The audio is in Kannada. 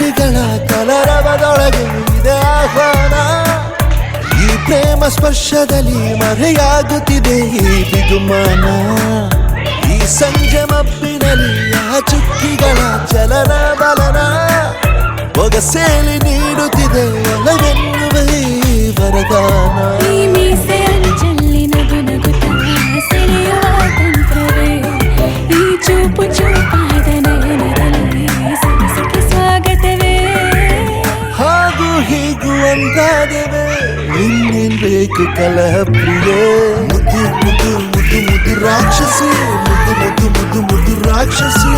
ಚುಕ್ಕಿಗಳ ಕಲರವದೊಳಗೆ ಇದೆ ಆಹ್ವಾನ. ಈ ಪ್ರೇಮ ಸ್ಪರ್ಶದಲ್ಲಿ ಮರೆಯಾಗುತ್ತಿದೆ ಈ ಬಿಗುಮಾನ. ಈ ಸಂಜೆ ಮಬ್ಬಿನಲ್ಲಿ ಆ ಚುಕ್ಕಿಗಳ ಚಲನ ಬಲನ ಒಗಸೇಲಿ ನೀಡುತ್ತಿದೆ ಒಲವೆನ್ನುವ ಈ ವರದಾನ. ಈ ಮೀಸೆಯಲ್ಲಿ ಚೆಲ್ಲಿ ನಗು ನಗುತ್ತಾ ಸೆಳೆಯುವ ತಂತ್ರವೇ, ಈ ಚೂಪು ಚೂಪಾದ ನಯನದಲ್ಲಿ ಸೊಗಸಿಗೆ ಸ್ವಾಗತವೇ. ಹಾಗೂ ಹೀಗೂ ಅಂದಾದವೇ ಇನ್ನೇನ್ ಬೇಕು ಕಲಹ ಪ್ರಿಯೆ. ಮುದ್ದು ಮುದ್ದು ಮುದ್ದು ಮುದ್ದು ರಾಕ್ಷಸಿ, ಮುದ್ದು ಮುದ್ದು ಮುದ್ದು ಮುದ್ದು ರಾಕ್ಷಸಿ.